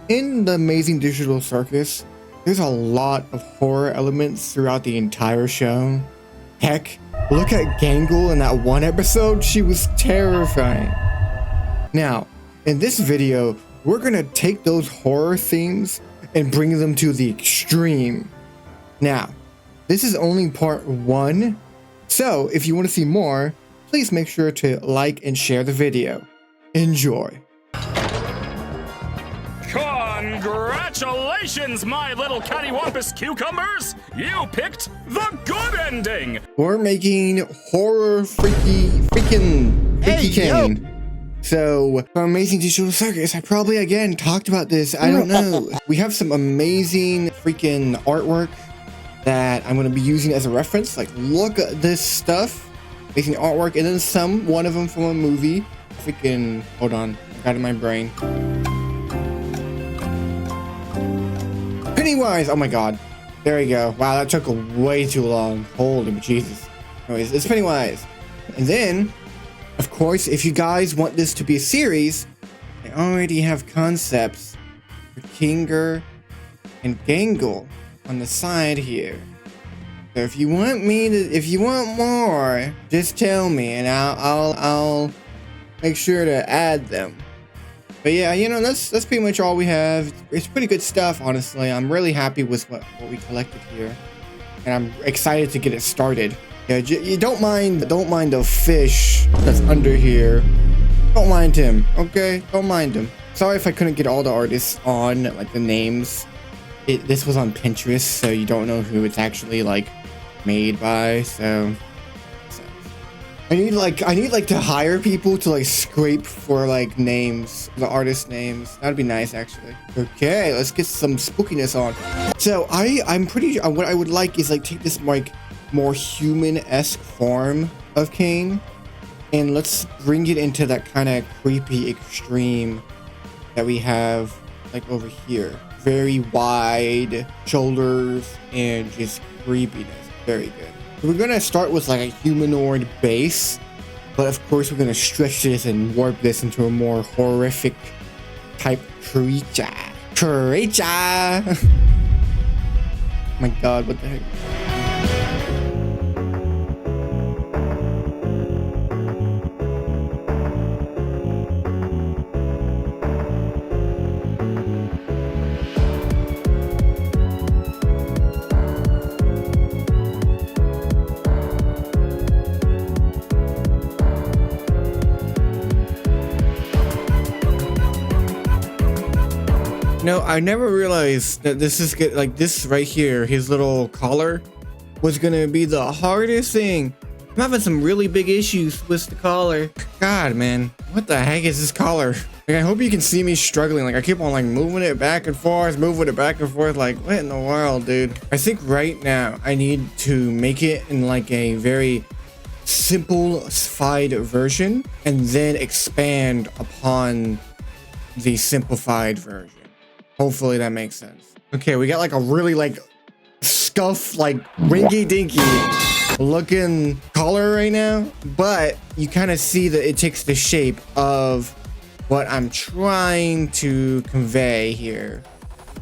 In the Amazing Digital Circus, there's a lot of horror elements throughout the entire show. Heck, look at Gangle in that one episode. She was terrifying. Now, in this video, we're gonna take those horror themes and bring them to the extreme. Now, this is only part 1, so if you want to see more, please make sure to like and share the video. Enjoy. Congratulations, my little cattywampus cucumbers! You picked the good ending! We're making horror freaky CAINE. So, for Amazing Digital Circus, I probably again talked about this, I don't know. We have some amazing freaking artwork that I'm going to be using as a reference. Like, look at this stuff. Amazing artwork, and then one of them from a movie. Freaking, hold on, I got it in my brain. Pennywise, oh my god. There we go. Wow, that took way too long. Holy Jesus. Anyways, it's Pennywise. And then, of course, if you guys want this to be a series, I already have concepts for Kinger and Gangle on the side here. So if you want more, just tell me and I'll make sure to add them. But yeah, you know, that's pretty much all we have. It's pretty good stuff, honestly. I'm really happy with what we collected here, and I'm excited to get it started. Yeah, you don't mind the fish that's under here. Don't mind him, okay? Don't mind him. Sorry if I couldn't get all the artists on, like the names. This was on Pinterest, so you don't know who it's actually like made by. So I need like to hire people to like scrape for like names, the artist names. That'd be nice, actually. Okay, let's get some spookiness on. So I'm pretty. What I would like is like take this like more human-esque form of CAINE, and let's bring it into that kind of creepy extreme that we have like over here. Very wide shoulders and just creepiness. Very good. So we're gonna start with like a humanoid base, but of course we're gonna stretch this and warp this into a more horrific type creature. My god, what the heck? No, I never realized that this is like this right here, his little collar, was gonna be the hardest thing. I'm having some really big issues with the collar. God, man, what the heck is this collar? Like, I hope you can see me struggling. Like, I keep on like moving it back and forth. Like, what in the world, dude? I think right now I need to make it in like a very simplified version and then expand upon the simplified version. Hopefully that makes sense. Okay, we got like a really like scuff, like rinky dinky looking collar right now, but you kind of see that it takes the shape of what I'm trying to convey here.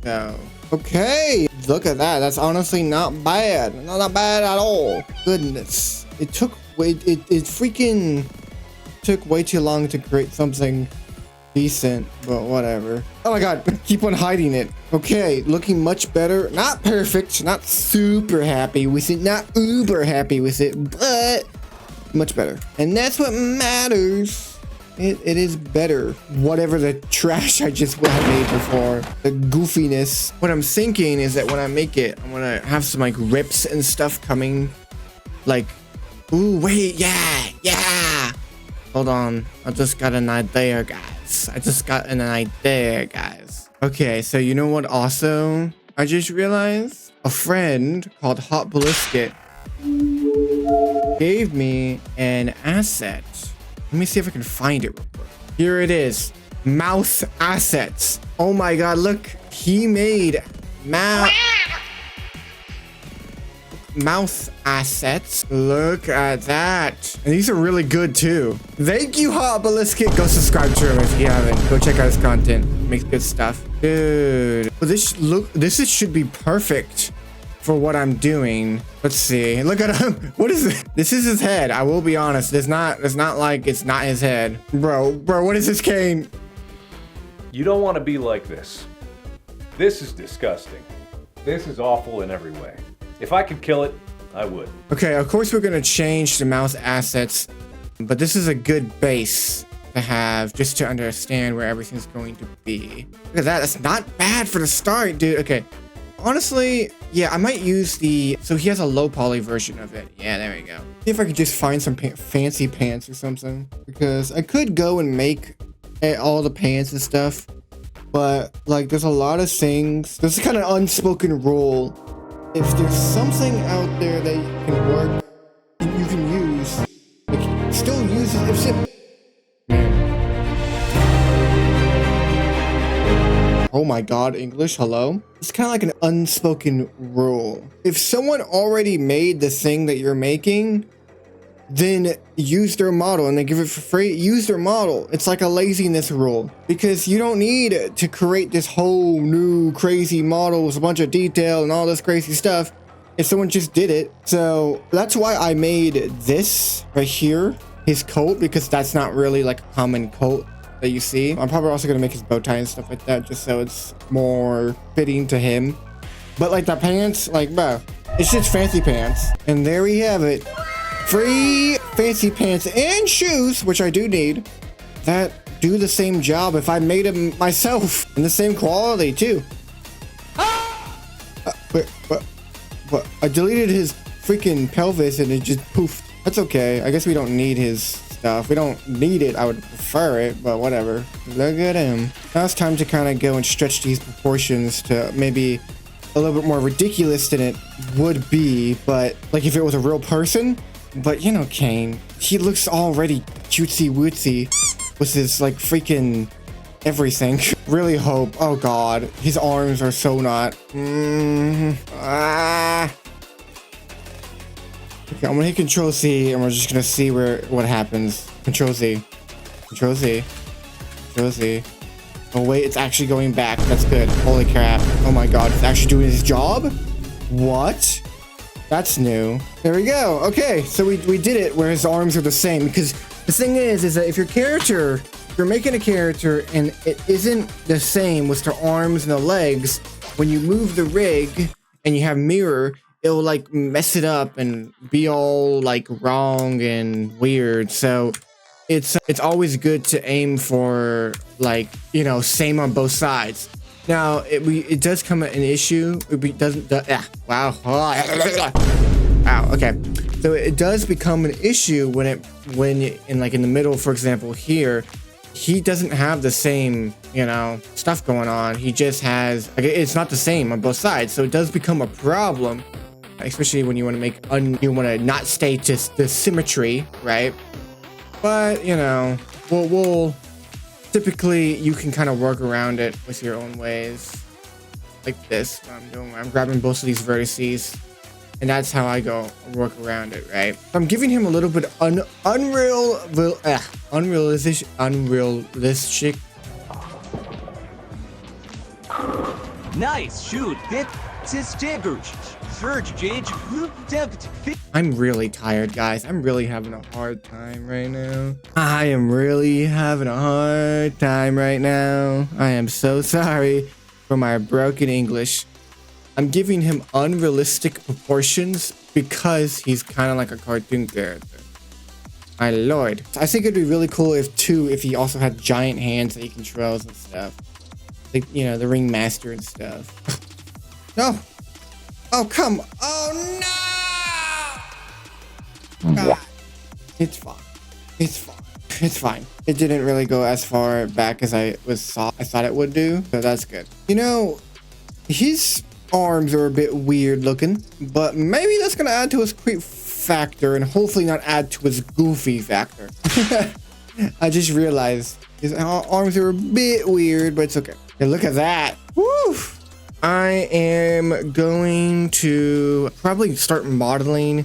So, okay, look at that. That's honestly not bad. Not bad at all. Goodness, it freaking took way too long to create something decent, but whatever. Oh my god, keep on hiding it. Okay, looking much better. Not perfect, not super happy with it, not uber happy with it, but much better. And that's what matters. It is better. Whatever the trash I just made before, the goofiness. What I'm thinking is that when I make it, I'm gonna have some like rips and stuff coming. Like, ooh, wait, yeah. Hold on, I just got an idea, guys. Okay, so you know what also I just realized? A friend called Hot Blisket gave me an asset. Let me see if I can find it real quick. Here it is. Mouse assets. Oh my god, look. He made mouse. mouse assets. Look at that. And these are really good too. Thank you, Hot Ballistic. Go subscribe to him if you haven't. Go check out his content. He makes good stuff. Dude. Well, this should be perfect for what I'm doing. Let's see. Look at him. What is it? This is his head. I will be honest. It's not like it's not his head. Bro, what is this, Caine? You don't want to be like this. This is disgusting. This is awful in every way. If I could kill it, I would. Okay, of course we're gonna change the mouse assets, but this is a good base to have just to understand where everything's going to be. Look at that. That's not bad for the start, dude. Okay. Honestly, yeah, I might use so he has a low poly version of it. Yeah, there we go. See if I could just find some fancy pants or something, because I could go and make all the pants and stuff, but like there's a lot of things. There's kind of unspoken rule. If there's something out there that can work, you can use, like, still use it if it. Oh my god, English, hello? It's kind of like an unspoken rule. If someone already made the thing that you're making, then use their model and they give it for free. Use their model. It's like a laziness rule, because you don't need to create this whole new crazy model with a bunch of detail and all this crazy stuff if someone just did it. So that's why I made this right here, his coat, because that's not really like a common coat that you see. I'm probably also gonna make his bow tie and stuff like that, just so it's more fitting to him. But like the pants, like, bro, it's just fancy pants. And there we have it. Free fancy pants and shoes, which I do need, that do the same job if I made them myself, in the same quality too. What? I deleted his freaking pelvis and it just poofed. That's okay. I guess we don't need his stuff. We don't need it. I would prefer it, but whatever. Look at him. Now it's time to kind of go and stretch these proportions to maybe a little bit more ridiculous than it would be, but like if it was a real person. But you know, Caine, he looks already cutesy wootsy with his like freaking everything. Really hope. Oh god, his arms are so not. Okay, I'm gonna hit Control C and we're just gonna see what happens. Control Z. Control Z. Control Z. Oh wait, it's actually going back. That's good. Holy crap. Oh my god, it's actually doing his job? What? That's new. There we go. Okay, so we did it where his arms are the same, because the thing is that if you're making a character and it isn't the same with the arms and the legs, when you move the rig and you have mirror, it'll like mess it up and be all like wrong and weird. So it's always good to aim for, like, you know, same on both sides. Now it does come at an issue. It doesn't. Wow. Ow. Okay. So it does become an issue when in the middle, for example, here, he doesn't have the same, you know, stuff going on. He just has, like, it's not the same on both sides. So it does become a problem, especially when you want to you want to not stay to the symmetry, right? But you know, we'll typically you can kind of work around it with your own ways, like this. What I'm doing, I'm grabbing both of these vertices, and that's how I go work around it, right? So I'm giving him a little bit unrealistic. Nice shoot. I'm really tired, guys. I'm really having a hard time right now. I am really having a hard time right now. I am so sorry for my broken English. I'm giving him unrealistic proportions because he's kind of like a cartoon character. My lord. I think it'd be really cool if he also had giant hands that he controls and stuff. Like, you know, the ringmaster and stuff. No. Oh, come. Oh, no. God. It's fine. It's fine. It's fine. It didn't really go as far back as I thought it would do. So that's good. You know, his arms are a bit weird looking, but maybe that's going to add to his creep factor and hopefully not add to his goofy factor. I just realized his arms are a bit weird, but it's okay. And look at that. Woo! I am going to probably start modeling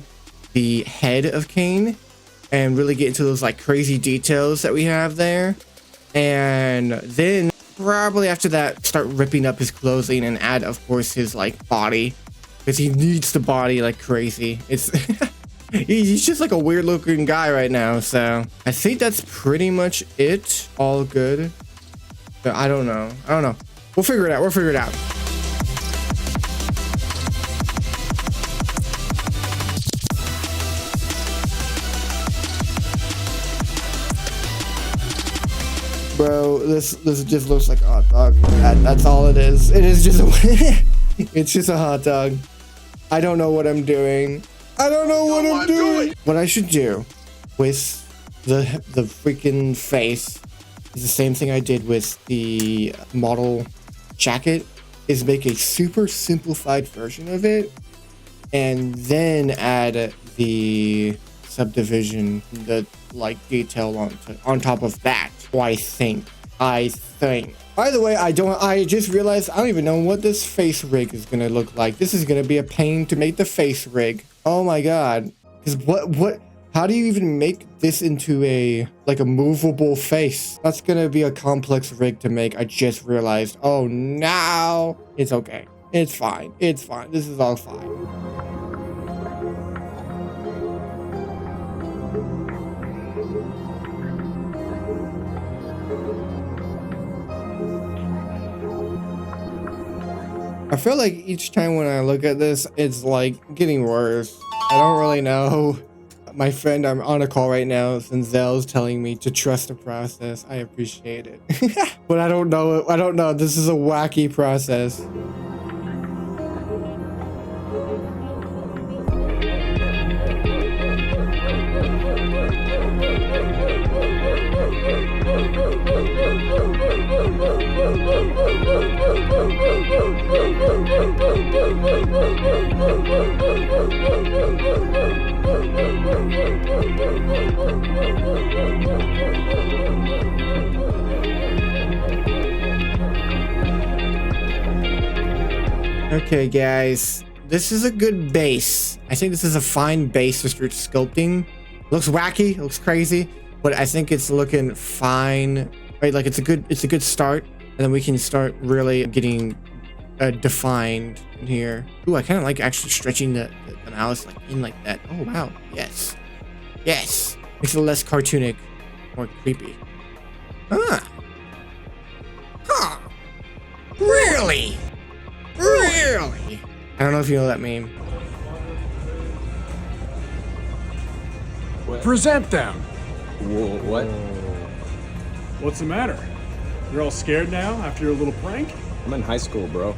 the head of CAINE and really get into those like crazy details that we have there. And then probably after that, start ripping up his clothing and add, of course, his like body, because he needs the body like crazy. It's he's just like a weird looking guy right now. So I think that's pretty much it. All good. But I don't know. We'll figure it out. Bro, this just looks like a hot dog. That's all it is. It is just it's just a hot dog. I don't know what I'm doing. What I should do with the freaking face is the same thing I did with the model jacket, is make a super simplified version of it and then add the subdivision, the like detail on top of that. I think. By the way, I just realized I don't even know what this face rig is gonna look like. This is gonna be a pain to make the face rig. Oh my god. Because how do you even make this into a movable face? That's gonna be a complex rig to make. I just realized. Oh no. It's okay. It's fine. This is all fine. I feel like each time when I look at this, it's like getting worse. I don't really know. My friend, I'm on a call right now, Zenzel's telling me to trust the process. I appreciate it. But I don't know. This is a wacky process. Okay, guys, this is a good base. I think this is a fine base to start sculpting. Looks wacky, looks crazy, but I think it's looking fine. Right, like it's a good start, and then we can start really getting defined in here. Ooh, I kind of like actually stretching the mouse like in like that. Oh wow, yes, makes it less cartoonic, more creepy. Huh? Really? I don't know if you know that meme. Present them. Whoa, what? What's the matter? You're all scared now after your little prank? I'm in high school, bro.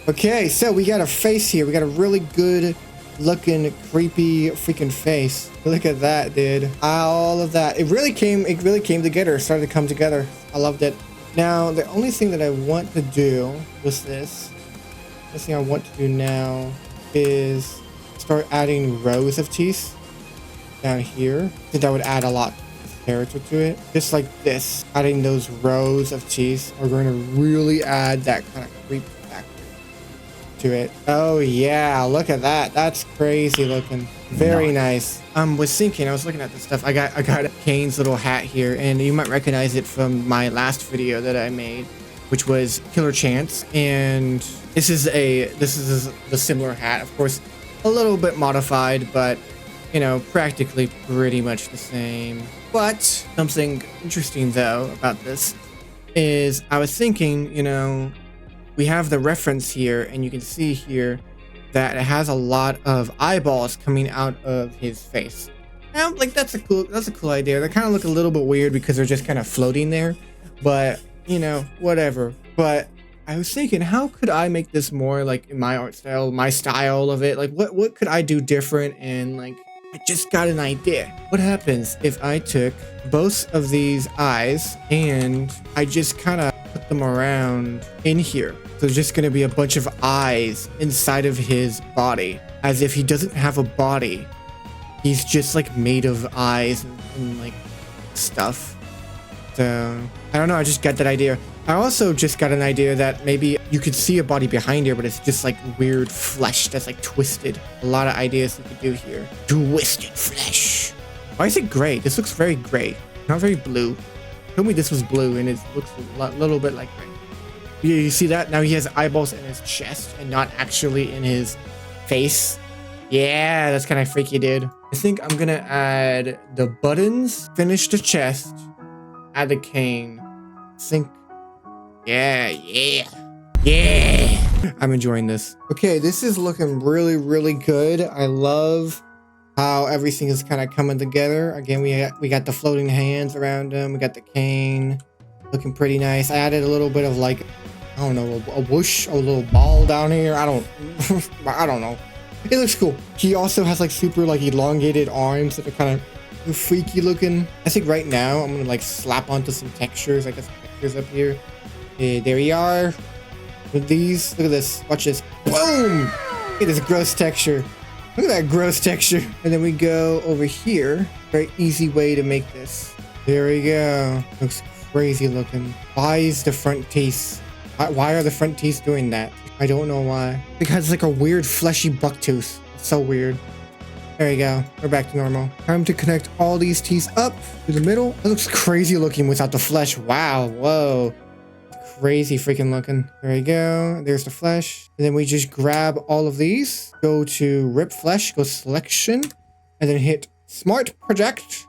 Okay, so we got a face here. We got a really good looking creepy freaking face. Look at that, dude. All of that. It really came together. It started to come together. I loved it. Now, the only thing that I want to do with this, the thing I want to do now is start adding rows of teeth down here. I think that would add a lot of character to it. Just like this. Adding those rows of teeth are going to really add that kind of creep to it. Oh yeah, look at that. That's crazy looking. Very nice. I was looking at this stuff. I got CAINE's little hat here, and you might recognize it from my last video that I made, which was Killer Chance. And this is the similar hat, of course, a little bit modified, but you know, practically pretty much the same. But something interesting though about this is I was thinking, you know, we have the reference here, and you can see here that it has a lot of eyeballs coming out of his face. Now, like that's a cool idea. They kind of look a little bit weird because they're just kind of floating there, but you know, whatever. But I was thinking, how could I make this more like in my art style, my style of it? Like what could I do different? And like, I just got an idea. What happens if I took both of these eyes and I just kind of put them around in here? So there's just gonna be a bunch of eyes inside of his body, as if he doesn't have a body. He's just like made of eyes and like stuff. So I don't know, I just got that idea. I also just got an idea that maybe you could see a body behind here, but it's just like weird flesh that's like twisted. A lot of ideas you could do here. Twisted flesh. Why is it gray? This looks very gray, not very blue. Told me this was blue and it looks a little bit like gray. You see that? Now he has eyeballs in his chest and not actually in his face. Yeah, that's kind of freaky, dude. I think I'm gonna add the buttons, finish the chest, add the cane. Think. Yeah. I'm enjoying this. Okay, this is looking really, really good. I love how everything is kind of coming together. Again, we got the floating hands around him. We got the cane, looking pretty nice. I added a little bit of like, I don't know, a whoosh, a little ball down here. I don't know. It looks cool. He also has like super like elongated arms that are kind of freaky looking. I think right now I'm gonna like slap onto some textures. I got some textures up here. There we are. With these, look at this. Watch this. Boom! Look at this gross texture. Look at that gross texture. And then we go over here. Very easy way to make this. There we go. Looks crazy looking. Why is the front teeth? Why are the front teeth doing that? I don't know why. Because it's like a weird fleshy buck tooth. It's so weird. There you go. We're back to normal. Time to connect all these teeth up to the middle. It looks crazy looking without the flesh. Wow. Whoa. Crazy freaking looking. There you go. There's the flesh. And then we just grab all of these. Go to rip flesh. Go selection. And then hit smart project.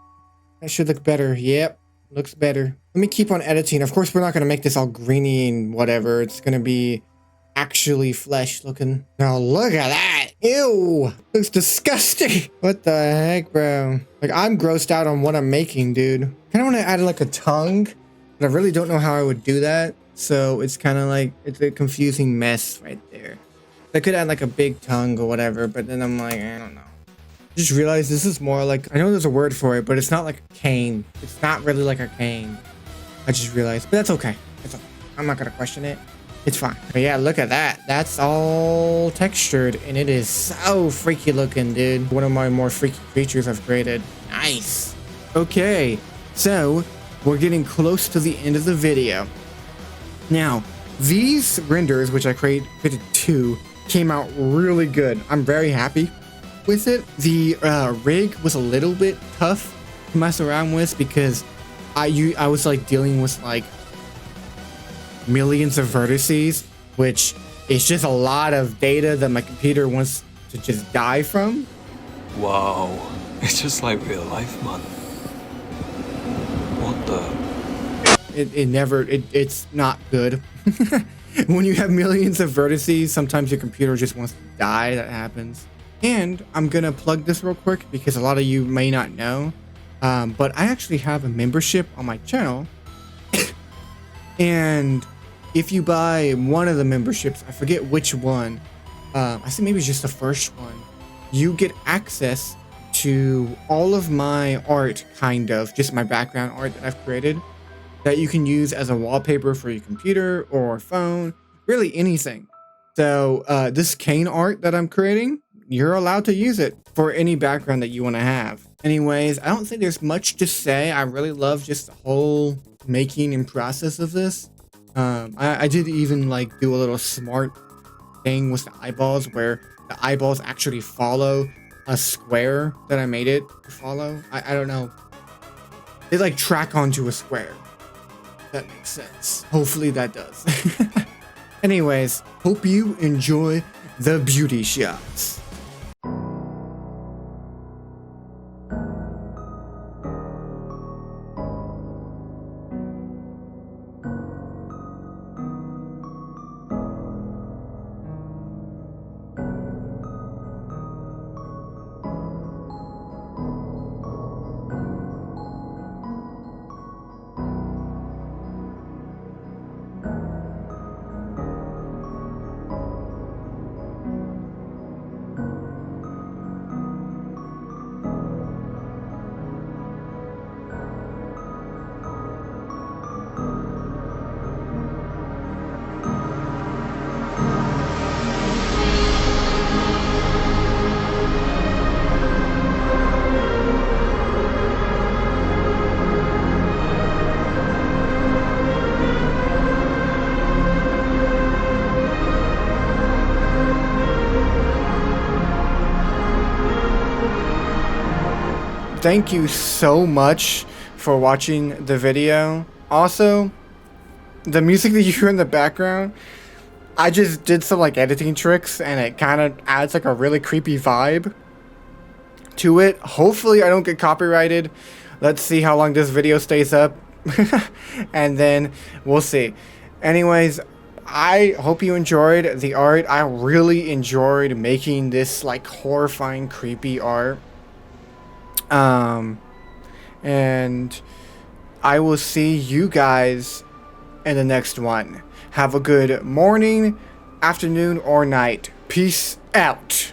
That should look better. Yep. Looks better. Let me keep on editing. Of course, we're not going to make this all greeny and whatever. It's going to be actually flesh looking. Now look at that. Ew. Looks disgusting. What the heck, bro? Like, I'm grossed out on what I'm making, dude. I kind of want to add like a tongue, but I really don't know how I would do that. So it's kind of like, it's a confusing mess right there. I could add like a big tongue or whatever, but then I'm like, I don't know. Just realized this is more like, I know there's a word for it, but it's not like a cane. It's not really like a cane. I just realized, but that's okay. It's okay. I'm not gonna question it. It's fine. But yeah, look at that. That's all textured and it is so freaky looking, dude. One of my more freaky creatures I've created. Nice. Okay, so we're getting close to the end of the video. Now, these renders, which I created 2, came out really good. I'm very happy with it. The rig was a little bit tough to mess around with because I was like dealing with like millions of vertices, which is just a lot of data that my computer wants to just die from. Wow, it's just like real life, man. What the? It's not good. When you have millions of vertices, sometimes your computer just wants to die. That happens. And I'm gonna plug this real quick because a lot of you may not know, but I actually have a membership on my channel. And if you buy one of the memberships, I forget which one, I think maybe it's just the first one, you get access to all of my art, kind of, just my background art that I've created, that you can use as a wallpaper for your computer or phone, really anything. So this CAINE art that I'm creating, you're allowed to use it for any background that you want to have. Anyways, I don't think there's much to say. I really love just the whole making and process of this. I did even like do a little smart thing with the eyeballs where the eyeballs actually follow a square that I made it to follow. I don't know. They like track onto a square. That makes sense. Hopefully that does. Anyways, hope you enjoy the beauty shots. thank you so much for watching the video. Also, the music that you hear in the background, I just did some like editing tricks and it kind of adds like a really creepy vibe to it. Hopefully I don't get copyrighted. Let's see how long this video stays up and then we'll see. Anyways, I hope you enjoyed the art. I really enjoyed making this like horrifying, creepy art. And I will see you guys in the next one. Have a good morning, afternoon, or night. Peace out.